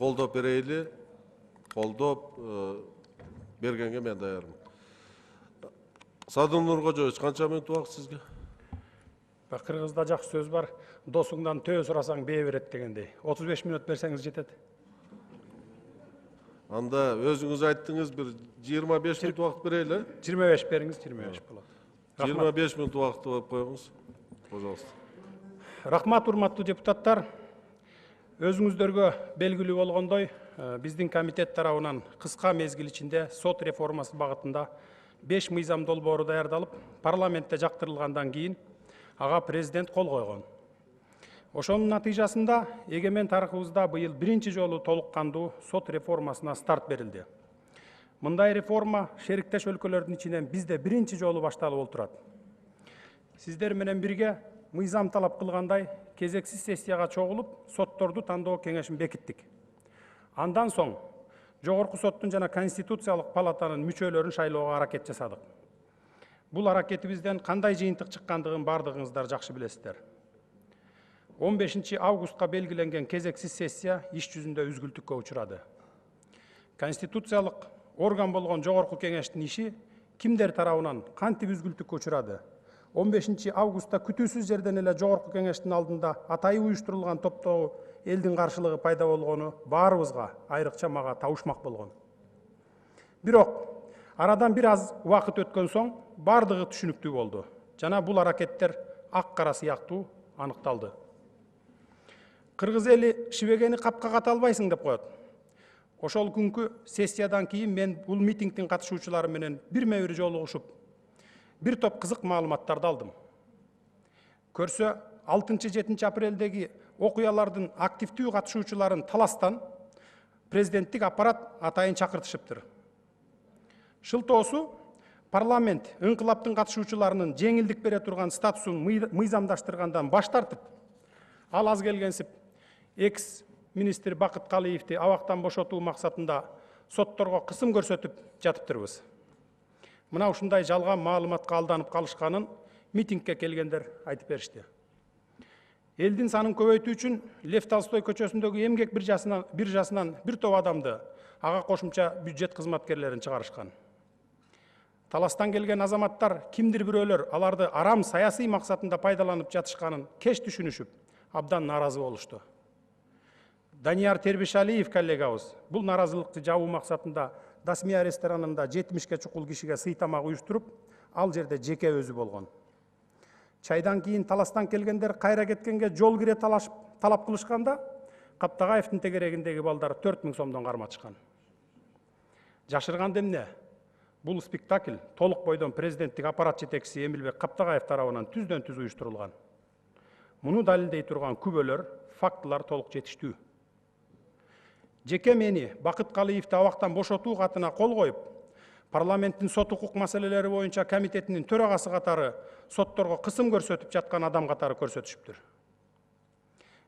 Koldoп bereyli, koldoп bергenge men dayarmын. Садыр Нұрғожоевич, қанша минут уақыт сізге? Кыргызда жақсы сөз бар. Досуңдан төө сұрасаң бие берет дегендей. 35 минут берсеңіз жетеді. Анда өзіңіз айттыңыз бір 25 минут уақыт берейлі. 25 беріңіз, 25 болады. 25 минут уақыт қойыңыз. Пожалуйста. Рахмат, урматтуу депутаттар. Өзүңүздөргө белгилүү болгондой, биздин комитет тарабынан кыска мезгил ичинде сот реформасы багытында 5 мыйзам долбоору даярдалып, парламентте жактырылгандан кийин ага президент кол койгон. Ошонун натыйжасында эгемен тарыхыбызда быйыл биринчи жолу толук кандуу сот реформасына старт берилди. Мындай реформа шериктеш өлкөлөрдүн ичинен бизде биринчи жолу башталып отурат. Сиздер менен бирге мыйзам талап кылгандай кезексиз сессияга чогулуп, сотторду тандоо кеңешин бекиттик. Андан соң Жогорку соттун жана Конституциялык палатанын мүчөлөрүн шайлоого аракет жасадык. Бул аракетибизден кандай жыйынтык чыккандыгын бардыгыңыздар жакшы билесиздер. 15 августка белгиленген кезексиз сессия иш жүзүндө үзгүлтүккө учурады. Конституциялык орган болгон Жогорку кеңештин иши кимдер тарабынан кантип үзгүлтүккө учурады? 15 августта күтүүсүз жерден эле Жогорку кеңештин алдында атайы уюштурулган топтогу элдин каршылыгы пайда болгону баарыбызга, айрыкча мага табышмак болгон. Бирок арадан бир аз убакыт өткөн соң бардыгы түшүнүктүү болду. Жана бул аракеттер ак кара сыяктуу аныкталды. Кыргыз эли шибегени капка ката албайсың деп коет. Ошол күнкү сессиядан кийин мен бул митингдин катышуучулары менен бирме-бир жолугушуп, бир топ кызык маалыматтарды алдым. Көрсө 6-7 апрелдеги окуялардын активдүү катышуучуларын таластан президенттик аппарат атайын чакыртышыптыр. Шылтоосу парламент ыңкылаптын катышуучуларынын жеңилдик бере турган статусун мыйзамдаштыргандан баш тартып, ал аз келгенсип экс-министр Бакыт Калиевди абактан бошотуу максатында сотторго кысым көрсөтүп жатыптырбыз. Мына ушундай жалган маалыматка алданып калышканын митингке келгендер айтып беришти. Элдин санын көбөйтүү үчүн Лев Толстой көчөсүндөгү эмгек биржасынан бир топ адамды, ага кошумча бюджет кызматкерлерин чыгарышкан. Таластан келген азаматтар кимдир бирөөлөр аларды арам саясий максатында пайдаланып жатышканын кеч түшүнүшүп, абдан нааразы болушту. Данияр Тербишалиев коллегабыз бул нааразылыкты жабуу максатында Дасмия ресторанында 70-ке чукул кишиге сый тамак уюштуруп, ал жерде жеке өзү болгон. Чайдан кийин таластан келгендер кайра кеткенге жол кире талап кылышканда, Каптагаевдин тегерегиндеги балдар 4000 сомдон карматышкан. Жашырган эмне? Бул спектакль толук бойдон президенттик аппарат жетекчиси Эмилбек Каптагаев тарабынан түздөн-түз уюштурулган. Муну далилдей турган күбөлөр, фактылар толук жетиштүү. Жеке мени Бакыт Калиевди абактан бошотуу катына кол коюп, парламенттин сот укук маселелери боюнча комитетинин төрагасы катары сотторго кысым көрсөтүп жаткан адам катары көрсөтүшүптүр.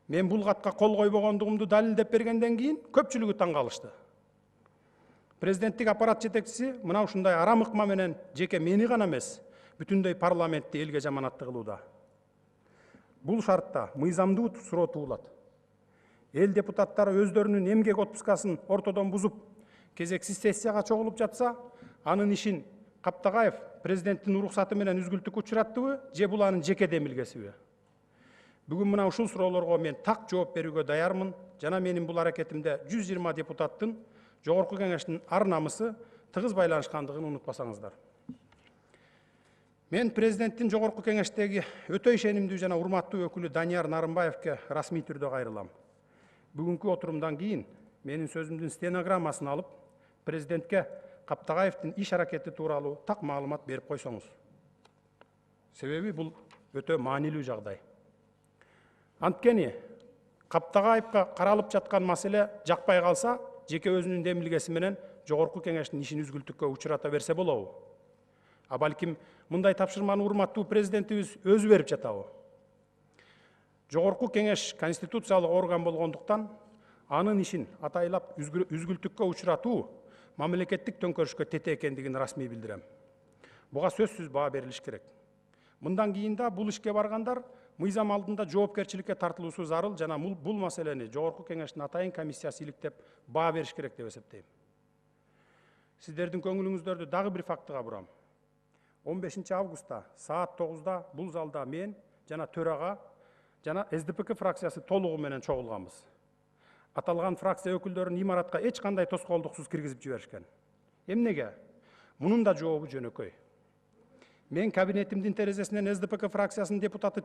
Мен бул катка кол койбогондугумду далилдеп бергенден кийин көпчүлүгү таң калышты. Президенттик аппарат жетекчиси мына ушундай арам ыкма менен жеке мени гана эмес, бүтүндөй парламентти элге жаманатты кылууда. Бул шартта мыйзамдуу суроо туулат. Эл депутаттары өздөрүнүн эмгек отпускасын ортодон бузуп, кезексиз сессияга чогулуп жатса, анын ишин Каптагаев президенттин уруксаты менен үзгүлтүккө учураттыбы, же бул анын жеке демилгесиби? Бүгүн мына ушул суроолорго мен так жооп берүүгө даярмын. Жана менин бул аракетимде 120 депутаттын Жогорку кеңештин ар намысы тыгыз байланышкандыгын унутпасаңыздар. Мен президенттин Жогорку кеңештеги өтө ишенимдүү жана урматтуу өкүлү Данияр Нарымбаевке расмий түрдө кайрылам. Бүгүнкү отурумдан кийин менин сөзүмдүн стенограммасын алып, президентке Каптагаевдин иш аракети тууралуу так маалымат берип койсоңуз. Себеби бул өтө маанилүү жагдай. Анткени Каптагаевга каралып жаткан маселе жакпай калса, жеке өзүнүн демилгеси менен Жогорку кеңештин ишин үзгүлтүккө учурата берсе болобу? А балким мындай тапшырманы урматтуу президентибиз өзү берип жатабы? Жогорку кеңеш конституциялык орган болгондуктан, анын ишин атайлап үзгүлтүккө учуратуу мамлекеттик төңкөрүшкө тете экендигин расмий билдирем. Буга сөзсүз баа берилиш керек. Мындан кийин да бул ишке баргандар мыйзам алдында жоопкерчиликке тартылуусу зарыл жана бул маселени Жогорку Кеңештин атайын комиссиясы иликтеп баа бериш керек деп эсептейм. Сиздердин көңүлүңүздөрдү дагы бир фактыга бурам. 15 августта саат 9-да бул залда мен жана төрага жана СДПК фракциясы толугу менен чогулганбыз. Аталган фракция өкүлдөрүн имаратка эч кандай тоскоолдуксуз киргизип жиберишкен. Эмнеге? Мунун да жообу жөнөкөй. Мен кабинетимдин терезесинен СДПК фракциясынын депутаты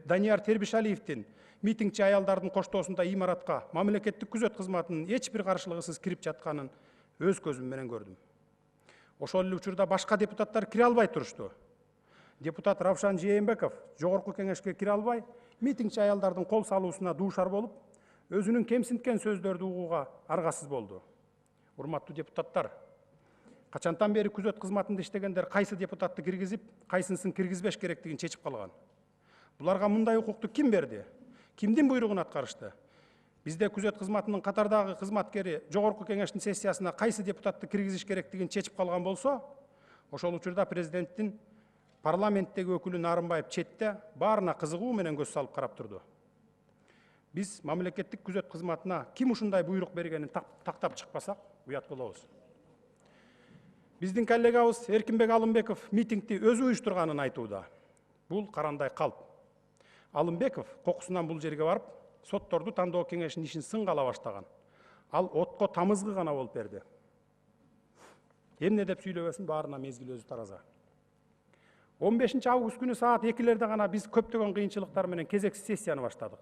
Данияр Тербишалиевдин митингчи аялдардын коштоосунда имаратка мамлекеттик күзөт кызматынын эч бир каршылыгысыз кирип жатканын өз көзүм менен көрдүм. Ошол эле учурда башка депутаттар кире албай турушту. Депутат Равшан Жээнбеков Жогорку Кеңешке кире албай, митингчи аялдардын кол салуусуна дуушар болуп, өзүнүн кемсинткен сөздөрдү угууга аргасыз болду. Урматтуу депутаттар, качантан бери күзөт кызматында иштегендер кайсы депутатты киргизип, кайсынысын киргизбеш керектигин чечип калган. Буларга мындай укукту ким берди? Кимдин буйругун аткарышты? Бизде күзөт кызматынын катардагы кызматкери Жогорку Кеңештин сессиясына кайсы депутатты киргизиш керектигин чечип калган болсо, ошол учурда президенттин парламенттеги өкүлү Нарымбаев четте баарына кызыгуу менен көз салып карап турду. Биз мамлекеттик күзөт кызматына ким ушундай буйрук бергенин тактап чыкпасак, уят болобуз. Биздин коллегабыз Эркинбек Алымбеков митингди өзү уюштурганын айтууда. Бул карандай калп. Алымбеков кокусунан бул жерге барып, сотторду тандоо кеңешинин ишин сынга ала баштаган. Ал отко тамызгы гана болуп берди. Эмне деп сүйлөбөсүн, баарына мезгил өзү тараза. 15 август күнү саат 2-лерде гана биз көптөгөн кыйынчылыктар менен кезексиз сессияны баштадык.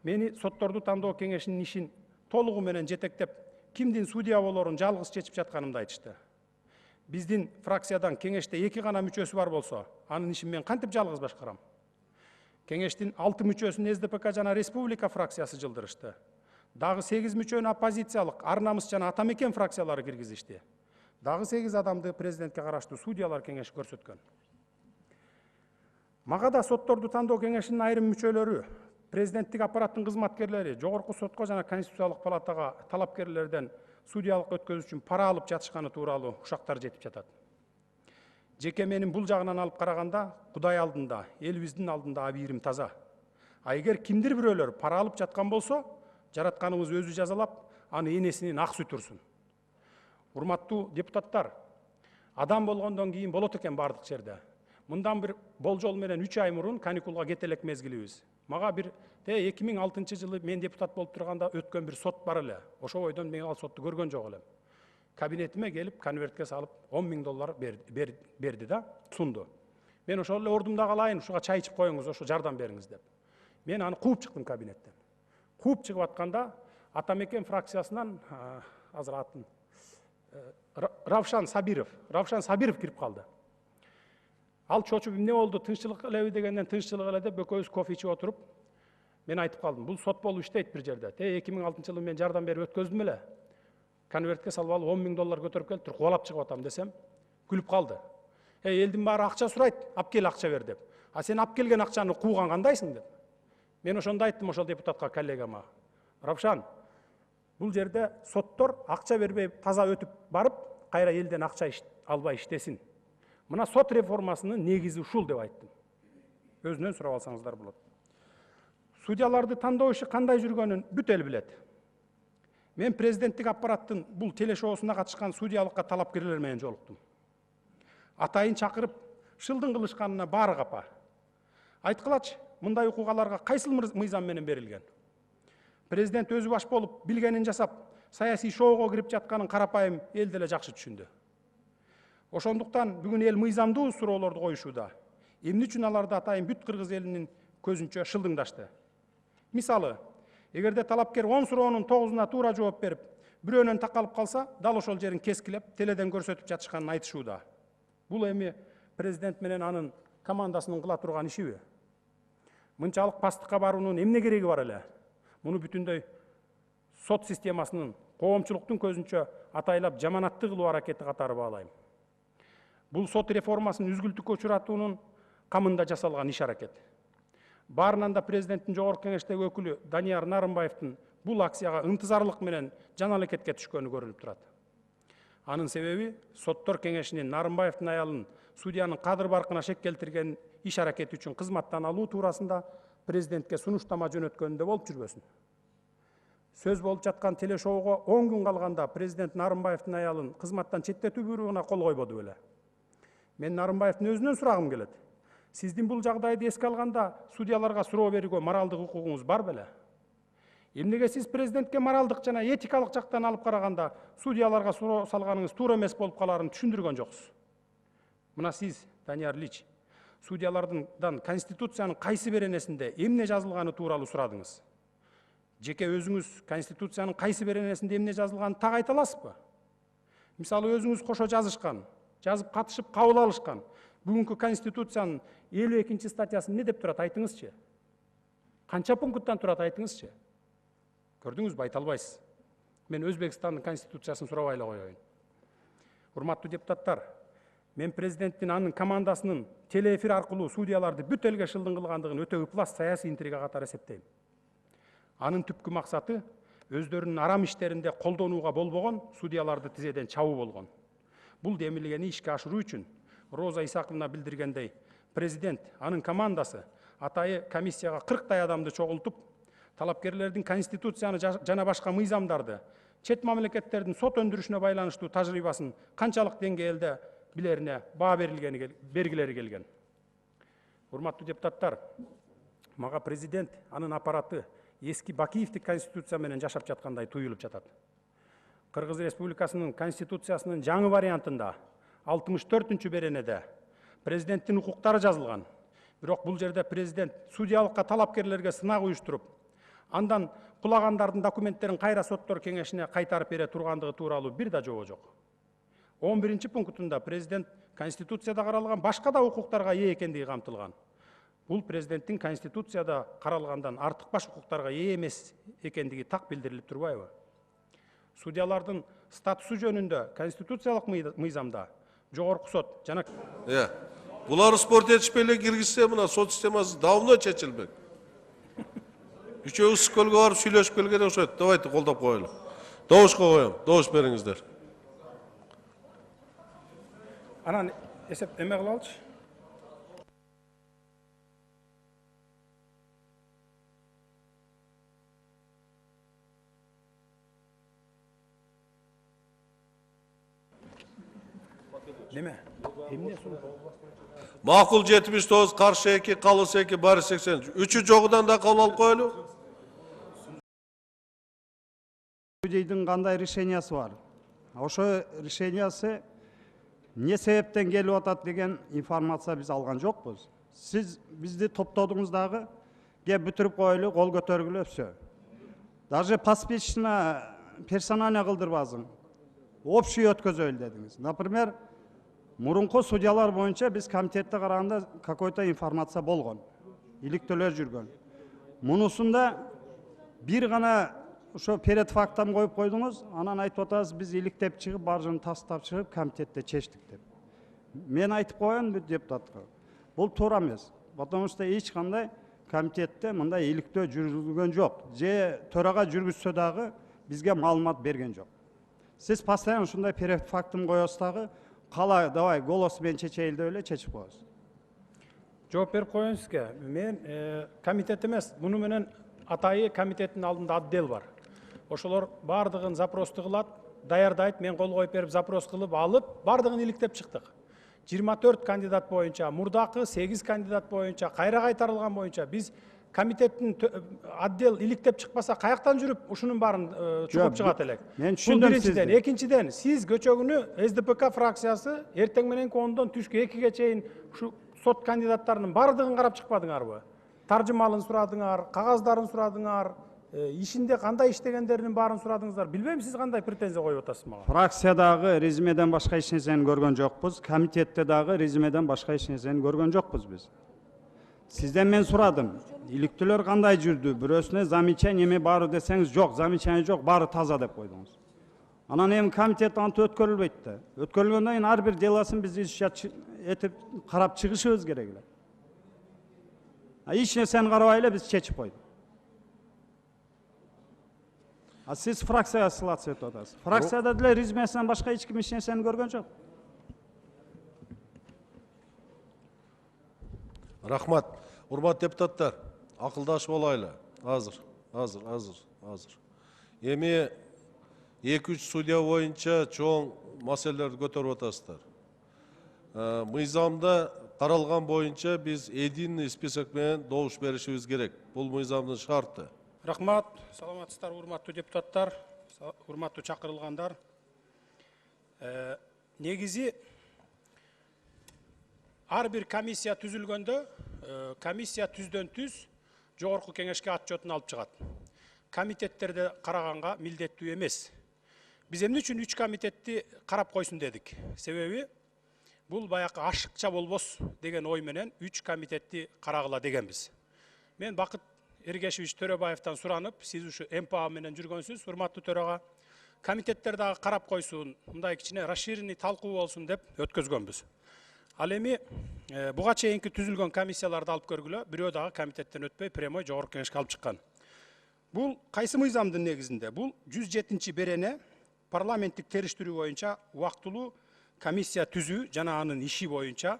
Мени сотторду тандоо кеңешинин ишин толугу менен жетектеп, кимдин судья болорун жалгыз чечип жатканымды айтышты. Биздин фракциядан кеңеште 2 гана мүчөсү бар болсо, анын ишин мен кантип жалгыз башкарам? Кеңештин 6 мүчөсүн СДПК жана Республика фракциясы жылдырышты. Дагы 8 мүчөнү оппозициялык Ар намыс жана Ата мекен фракциялары киргизишти. Дагы 8 адамды президентке караштуу судьялар кеңеши көрсөткөн. Мага да сотторду тандоо кеңешинин айрым мүчөлөрү, президенттик аппараттын кызматкерлери, жогорку сотко жана Конституциялык палатага талапкерлерден судьялык өткөзүү үчүн пара алып жатышканы тууралуу ушактар жетип жатат. Жеке менин бул жагынан алып караганда, Кудай алдында, элибиздин алдында абийирим таза. А эгер кимдир бирөөлөр пара алып жаткан болсо, жаратканыбыз өзү жазалап, аны энесинин ак сүтү урсун. Урматтуу депутаттар, адам болгондон кийин болот экен бардык жерде. Мындан бир болжол менен 3 ай мурун каникулга кете элек мезгилибиз. Мага бир 2006 жылы мен депутат болуп турганда өткөн бир сот бар эле. Ошо бойдон мен ал сотту көргөн жок элем. Кабинетиме келип, конвертке салып, $10.000 берди да, сунду. Мен ошол эле ордумда калайын, ушуга чай ичип коюңуз, ошо жардам бериңиз деп. Мен аны кууп чыктым кабинеттен. Кууп чыгып атканда, Ата мекен фракциясынан, азыр атын, Равшан Сабиров кирип калды. Ал чочуп эмне болду, тынччылык элеби дегенден тынччылык эле деп экөөбүз кофе ичип отуруп, мен айтып калдым, бул сот болуп иштейт бир жерде. 2006 жылы мен жардам берип өткөздүм эле. Конвертке салып алып $10.000 көтөрүп келип туруп, кубалап чыгып атам десем, күлүп калды. Элдин баары акча сурайт, ап кел акча бер деп. А сен ап келген акчаны кууган кандайсың деп. Мен ошондо айттым ошол депутатка, коллегама. Равшан, бул жерде соттор акча бербей таза өтүп барып, кайра элден акча албай иштесин. Мына сот реформасынын негизи ушул деп айттым. Өзүнөн сурап алсаңыздар болот. Судьяларды тандоо иши кандай жүргөнүн бүт эл билет. Мен президенттик аппараттын бул телешоусуна катышкан судьялыкка талапкерлер менен жолуктум. Атайын чакырып, шылдың кылышканына баары капа. Айткылачы, мындай укугаларга кайсыл мыйзам менен берилген? Президент өзү баш болуп, билгенин жасап, саясий шоуго кирип жатканын карапайым эл деле жакшы түшүндү. Ошондуктан бүгүн эл мыйзамдуу суроолорду коюшууда. Эмне үчүн аларды атайын бүт кыргыз элинин көзүнчө шылдыңдашты? Мисалы, эгерде талапкер 10 суроонун 9-уна туура жооп берип, бирөөнөн такалып калса, дал ошол жерин кескилеп, теледен көрсөтүп жатышканын айтышууда. Бул эми президент менен анын командасынын кыла турган ишиби? Мынчалык пастыкка баруунун эмне кереги бар эле? Муну бүтүндөй сот системасынын коомчулуктун көзүнчө атайлап жаманаттуу кылуу аракети катары баалайм. Бул сот реформасын үзгүлтүккө учуратуунун камында жасалган иш аракет. Баарынан да президенттин жогорку кеңештеги өкүлү Данияр Нарымбаевдин бул акцияга ынтызарлык менен жан алакетке түшкөнү көрүнүп турат. Анын себеби соттор кеңешинин Нарымбаевдин аялын судьянын кадыр баркына шек келтирген иш аракети үчүн кызматтан алуу туурасында президентке сунуштама жөнөткөнүндө болуп жүрбөсүн. Сөз болуп жаткан телешоуго 10 күн калганда президент Нарымбаевдин аялын кызматтан четтетүү буйругуна кол койбоду беле? Мен Нарымбаевдин өзүнөн сурагым келет. Сиздин бул жагдайды эске алганда судьяларга суроо берүүгө моралдык укугуңуз бар беле? Эмнеге сиз президентке моралдык жана этикалык жактан алып караганда судьяларга суроо салганыңыз туура эмес болуп калаарын түшүндүргөн жоксуз? Мына сиз, Данияр Ильич, судьялардан Конституциянын кайсы беренесинде эмне жазылганы тууралуу сурадыңыз? Жеке өзүңүз Конституциянын кайсы беренесинде эмне жазылганын так айта аласызбы? Мисалы өзүңүз кошо жазышкан, жазып катышып кабыл алышкан бүгүнкү Конституциянын 52 статьясы эмне деп турат, айтыңызчы? Канча пункттан турат, айтыңызчы? Көрдүңүзбү, айта албайсыз. Мен Өзбекстандын Конституциясын сурабай эле коеюн. Урматтуу депутаттар, мен президенттин анын командасынын телеэфир аркылуу судьяларды бүт элге шылдың кылгандыгын өтө ыплас саясий интрига катары эсептейм. Анын түпкү максаты өздөрүнүн арам иштеринде колдонууга болбогон судьяларды тизеден чабуу болгон. Бул демилгени ишке ашыруу үчүн Роза Исаковна билдиргендей, президент, анын командасы атайы комиссияга 40 адамды чогултуп, талапкерлердин Конституцияны жана башка мыйзамдарды, чет мамлекеттердин сот өндүрүшүнө байланыштуу тажрыйбасын канчалык деңгээлде билерине баа бергилери келген. Урматтуу депутаттар, мага президент, анын аппараты эски Бакиевдик Конституция менен жашап жаткандай туюлуп жатат. Кыргыз Республикасынын Конституциясынын жаңы вариантында 64-түнчү беренеде президенттин укуктары жазылган. Бирок бул жерде президент судьялыкка талапкерлерге сынак уюштуруп, андан кулагандардын документтерин кайра соттор кеңешине кайтарып бере тургандыгы тууралуу бир да жобо жок. 11 пунктунда президент Конституцияда каралган башка да укуктарга ээ экендиги камтылган. Бул президенттин Конституцияда каралгандан артык баш укуктарга ээ эмес экендиги так билдирилип турбайбы? Судьялардын статусу жөнүндө конституциялык мыйзамда жогорку сот жана Булар спорт этишпей эле киргизсе, мына сот системасы давно чечилбек. Үчөөбүз көлгө барып сүйлөшүп келгенде окшойт. Давайте колдоп коелу. Добушка коем. Добуш бериңиздер. анан эсеп эме кылалычы. Неме? Эмне суу? Макул 79, каршы 2, калыс 2, бары 80. Үчү жогудан да кабыл алып коелу. Судейдин кандай решениясы бар? Ошо решениясы эмне себептен келип атат деген информация биз алган жокпуз. Сиз бизди топтодуңуз дагы, кеп бүтүрүп коелу, кол көтөргүлө все. Даже поспешно персонально кылдырбасың. Общий өткөзөлү дедиңиз. Например, мурунку судьялар боюнча биз комитетте караганда какой-то информация болгон. Иликтөөлөр жүргөн. Мунусунда бир гана ошо перед фактам коюп койдуңуз, анан айтып атасыз, биз иликтеп чыгып, баржын тастап чыгып, комитетте чечтик деп. Мен айтып коеюн бул депутатка. Бул туура эмес. Потому что эч кандай комитетте мындай иликтөө жүргүзүлгөн жок. Же төрага жүргүзсө дагы бизге маалымат берген жок. Сиз постоянно ушундай перед фактым коесуз дагы, кала давай голос менен чечейли деп эле чечип коесуз. Жооп берип коеюн сизге. Мен комитет эмес, муну менен атайы комитеттин алдында отдел бар. Ошолор бардыгын запросту кылат, даярдайт, мен кол коюп берип запрос кылып алып, бардыгын иликтеп чыктык. 24 кандидат боюнча, мурдакы 8 кандидат боюнча, кайра кайтарылган боюнча биз комитеттин отдел иликтеп чыкпаса каяктан жүрүп ушунун баарын чугуп чыгат элек. Мен түшүндүм сизди. Экинчиден, сиз көчө күнү СДПК фракциясы эртең мененки 10-дон түшкү 2-ге чейин ушу сот кандидаттарынын бардыгын карап чыкпадыңарбы? Таржымалын сурадыңар, кагаздарын сурадыңар, ишинде кандай иштегендеринин баарын сурадыңыздар. Билбейм, сиз кандай претензия коюп атасыз мага? Фракциядагы резюмеден башка эч нерсени көргөн жокпуз. Комитетте дагы резюмеден башка эч нерсени көргөн жокпуз биз. Сизден мен сурадым. Иликтөөлөр кандай жүрдү? Бирөөсүнө замечание эме бары десеңиз жок, замечание жок, бары таза деп койдуңуз. Анан эми комитет антип өткөрүлбөйт да. Өткөрүлгөндөн кийин ар бир делосын биз этип карап чыгышыбыз керек эле. Эч нерсени карабай эле биз чечип койдук. Сиз фракцияга ссылаться этип атасыз. Фракцияда деле резюмесинен башка эч ким эч нерсени көргөн жок. Рахмат. Урматтуу депутаттар, акылдашып болайлы. Азыр. Эми 2-3 судья боюнча чоң маселелерди көтөрүп атасыздар. Мыйзамда каралган боюнча биз единый список менен добуш беришибиз керек. Бул мыйзамдын шарты. Рахмат, саламатсыздар, урматтуу депутаттар, урматтуу чакырылгандар. Негизи ар бир комиссия түзүлгөндө, комиссия түздөн түз жогорку кеңешке отчетун алып чыгат. Комитеттерде караганга милдеттүү эмес. Биз эмне үчүн 3 комитетти карап койсун дедик? Себеби бул баякы ашыкча болбос деген ой менен 3 комитетти карагыла дегенбиз. Мен Бакыт Эргешевич Төрөбаевтан суранып, сиз ушу МПА менен жүргөнсүз, урматтуу төрага, комитеттер дагы карап койсун, мындай кичине расширенный талкуу болсун деп өткөзгөнбүз. Ал эми буга чейинки түзүлгөн комиссияларды алып көргүлө, бирөө дагы комитеттен өтпөй прямой жогорку кеңешке алып чыккан. Бул кайсы мыйзамдын негизинде? Бул 107 берене парламенттик териштирүү боюнча убактылуу комиссия түзүү жана анын иши боюнча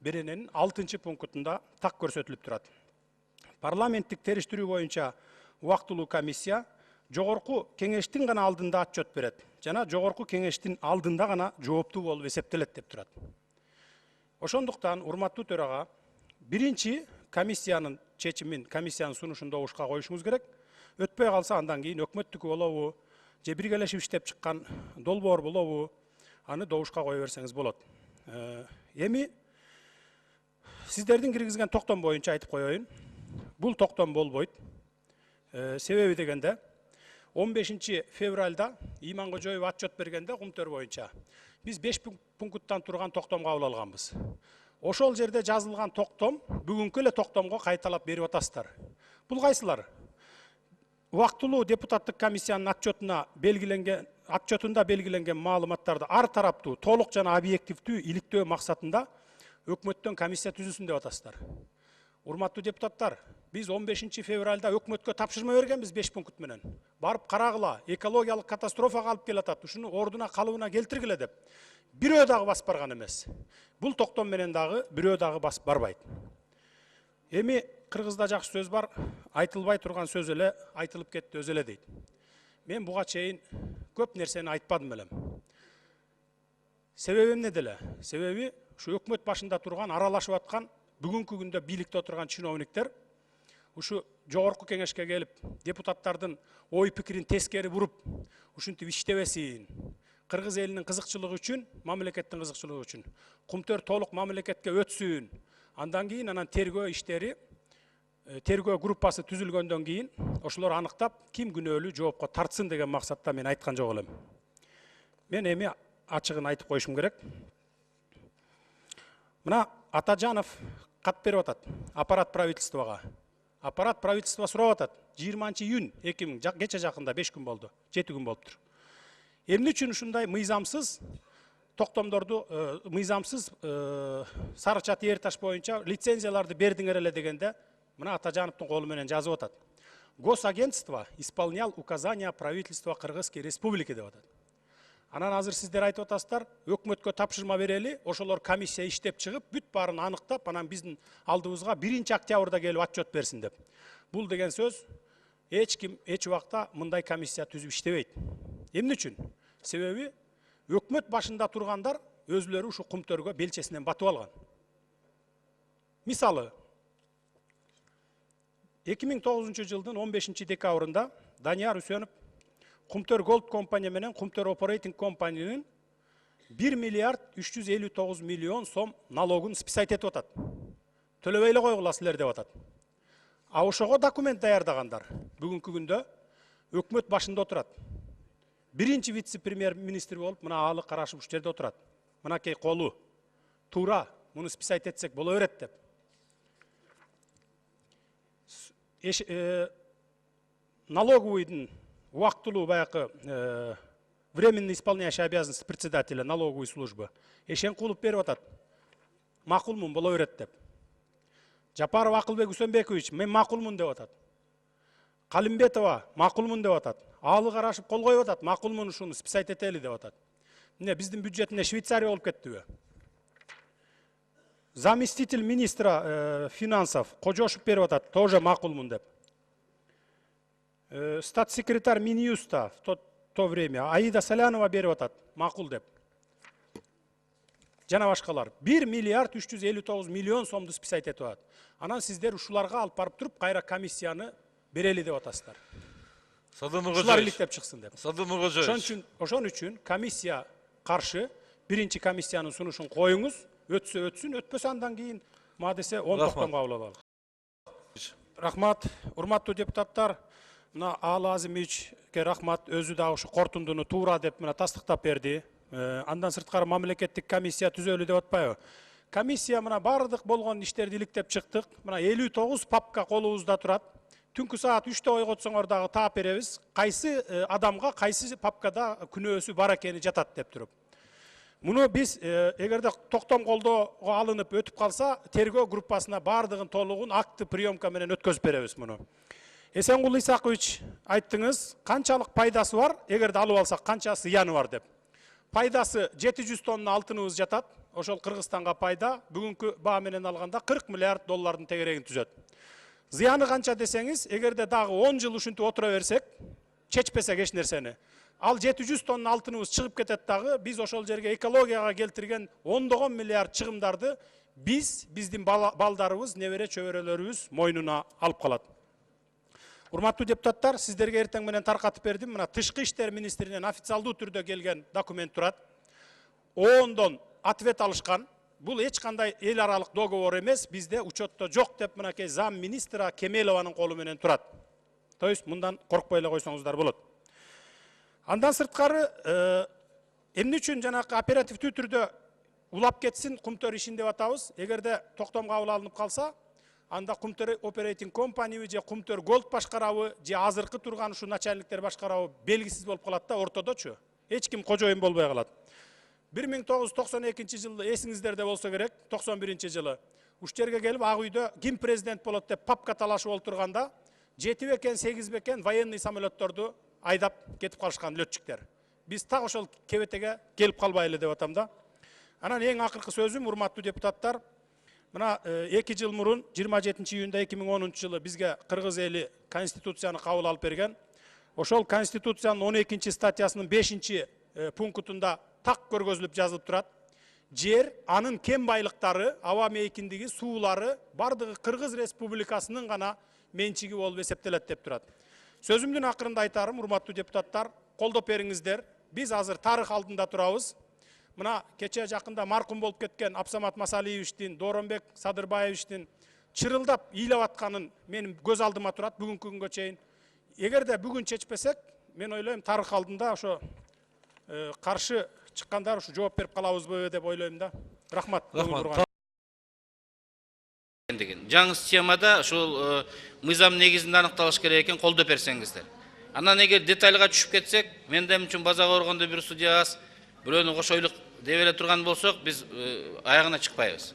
берененин 6 пунктунда так көрсөтүлүп турат. Парламенттик териштирүү боюнча убактылуу комиссия жогорку кеңештин гана алдында отчет берет жана жогорку кеңештин алдында гана жооптуу болуп эсептелет деп турат. Ошондуктан, урматтуу төрага, биринчи комиссиянын чечимин, комиссиянын сунушун добушка коюшуңуз керек. Өтпөй калса андан кийин өкмөттүкү болобу, же биргелешип иштеп чыккан долбоор болобу, аны добушка кое берсеңиз болот. Эми сиздердин киргизген токтом боюнча айтып коеюн. Бул токтом болбойт. Себеби дегенде 15 февралда Иманкожоев отчет бергенде кумтөр боюнча биз 5 пункттан турган токтом кабыл алганбыз. Ошол жерде жазылган токтом бүгүнкү эле токтомго кайталап берип атасыздар. Бул кайсылар? Убактылуу депутаттык комиссиянын отчетунда белгиленген маалыматтарды ар тараптуу, толук жана объективдүү иликтөө максатында өкмөттөн комиссия түзүлсүн деп атасыздар. Урматтуу депутаттар, биз 15 февралда өкмөткө тапшырма бергенбиз 5 пункт менен. Барып карагыла, экологиялык катастрофага алып келатат, ушуну ордуна калыбына келтиргиле деп. Бирөө дагы басып барган эмес. Бул токтом менен дагы бирөө дагы басып барбайт. Эми кыргызда жакшы сөз бар, айтылбай турган сөз эле айтылып кетти өзү эле дейт. Мен буга чейин көп нерсени айтпадым элем. Себеби эмне деле? Себеби ушу өкмөт башында турган, аралашып аткан, бүгүнкү күндө бийликте отурган чиновниктер ушу жогорку кеңешке келип, депутаттардын ой пикирин тескери буруп, ушинтип иштебесин, кыргыз элинин кызыкчылыгы үчүн, мамлекеттин кызыкчылыгы үчүн, кумтөр толук мамлекетке өтсүн. Андан кийин анан тергөө иштери, тергөө группасы түзүлгөндөн кийин ошолор аныктап, ким күнөөлүү жоопко тартсын деген максатта мен айткан жок элем. Мен эми ачыгын айтып коюшум керек. Мына Атажанов кат берип атат аппарат правительствого. Аппарат правительство сурап атат. 20 июнь 2000 кече жакында 5 күн болду, 7 күн болуптур. Эмне үчүн ушундай мыйзамсыз токтомдорду, мыйзамсыз Сары Чат Эрташ боюнча лицензияларды бердиңер эле дегенде, мына Атажановдун колу менен жазып атат. Госагентство исполнял указания правительства Кыргызской республики деп атат. Анан азыр сиздер айтып атасыздар, өкмөткө тапшырма берели, ошолор комиссия иштеп чыгып, бүт баарын аныктап, анан биздин алдыбызга 1 октябрда келип отчет берсин деп. Бул деген сөз эч ким эч убакта мындай комиссия түзүп иштебейт. Эмне үчүн? Себеби өкмөт башында тургандар өзүлөрү ушу кумтөргө белчесинен батып алган. Мисалы 2009 жылдын 15 декабрында Данияр Үсөнов Кумтөр Голд компания менен Кумтөр Operating компаниянын 1 миллиард 359 миллион сом налогун списать этип атат. Төлөбөй эле койгула силер деп атат. А ошого документ даярдагандар бүгүнкү күндө өкмөт башында отурат. Биринчи вице-премьер-министр болуп, мына Алы Карашев ушул жерде отурат. Мынакей колу туура, муну списать этсек боло берет деп. Налоговыйдын убактылуу баякы временно исполняющий обязанности председателя налоговой службы Эшенкулов берип атат. Макулмун, боло берет деп. Жапаров Акылбек Үсөнбекович, мен макулмун деп атат. Калимбетова макулмун деп атат. Алы Карашев кол коюп атат, макулмун, ушуну списать этели деп атат. Эмне биздин бюджетине Швейцария болуп кеттиби? Заместитель министра финансов Кожошев берип атат, тоже макулмун деп. Статс-секретарь Минюста в то время Аида Салянова берип атат, макул деп. Жана башкалар 1 миллиард 359 миллион сомду спис айтып атат. Анан сиздер ушуларга алып барып туруп кайра комиссияны берели деп атасыздар. Ушулар иликтеп чыксын деп. Ошон үчүн комиссия каршы, биринчи комиссиянын сунушун коюңуз, өтсө өтсүн, өтпөсө андан кийин ма десе 10 токтом кабыл алалы. Рахмат, урматтуу депутаттар. Мына Аалы Азимовичке рахмат, өзү да ушу корутундуну туура деп мына тастыктап берди. Андан сырткары мамлекеттик комиссия түзөлү деп атпайбы? Комиссия мына бардык болгон иштерди иликтеп чыктык. Мына 59 папка колубузда турат. Түнкү саат 3-тө ойготсоңор дагы таап беребиз. Кайсы адамга кайсы папкада күнөөсү бар экени жатат деп туруп. Муну биз эгерде токтом колдоого алынып өтүп калса, тергөө группасына бардыгын толугун акты приемка менен өткөзүп беребиз муну. Эсенгул Исакович, айттыңыз, канчалык пайдасы бар, эгерде алып алсак канча зыяны бар деп. Пайдасы 700 тонна алтыныбыз жатат. Ошол Кыргызстанга пайда бүгүнкү баа менен алганда 40 миллиард доллардын тегерегин түзөт. Зыяны канча десеңиз, эгерде дагы 10 жыл ушинтип отура берсек, чечпесек эч нерсени. Ал 700 тонна алтыныбыз чыгып кетет дагы, биз ошол жерге экологияга келтирген 10 миллиард чыгымдарды биздин балдарыбыз, небере чөбөрөлөрүбүз мойнуна алып калат. Урматтуу депутаттар, сиздерге эртең менен таркатып бердим. Мына Тышкы иштер министринен официалдуу түрдө келген документ турат. ООНдон ответ алышкан. Бул эч кандай эл аралык договор эмес, бизде учетто жок деп мынакей зам министра Кемелованын колу менен турат. То есть мындан коркпой эле койсоңуздар болот. Андан сырткары эмне үчүн жанакы оперативдүү түрдө улап кетсин Кумтөр ишин деп атабыз. Эгерде токтом кабыл алынып калса, анда Кумтөр оперейтинг компаниябы же Кумтөр Голд башкарабы же азыркы турган ушу начальниктер башкарабы белгисиз болуп калат да, ортодочу. Эч ким кожоюн болбой калат. 1992 жылы эсиңиздерде болсо керек, 91 жылы уш жерге келип ак үйдө ким президент болот деп папка талашып олтурганда 7 бекен 8 бекен военный самолетторду айдап кетип калышкан летчиктер. Биз так ошол кебетеге келип калбайлы деп атам да. Анан эң акыркы сөзүм, урматтуу депутаттар, мына 2 жыл мурун 27 июнда 2010 жылы бизге кыргыз эли конституцияны кабыл алып берген. Ошол конституциянын 12 статьясынын 5 пунктунда так көргөзүлүп жазылып турат. Жер, анын кен байлыктары, аба мейкиндиги, суулары бардыгы Кыргыз Республикасынын гана менчиги болуп эсептелет деп турат. Сөзүмдүн акырында айтарым, урматтуу депутаттар, колдоп бериңиздер. Биз азыр тарых алдында турабыз. Мына кече жакында маркум болуп кеткен Абсамат Масалиевичтин, Доронбек Садырбаевичтин чырылдап ыйлап атканын менин көз алдыма турат бүгүнкү күнгө чейин. Эгерде бүгүн чечпесек, мен ойлойм тарых алдында ошо каршы чыккандар ушу жооп берип калабызбы деп ойлойм да. Рахмат. Жаңы системада ошол мыйзам негизинде аныкталыш керек экен, колдоп берсеңиздер. Анан эгер детальга түшүп кетсек, мен да үчүн базага барганда бир судья аз бирөөнү кошойлук деп эле турган болсок, биз аягына чыкпайбыз.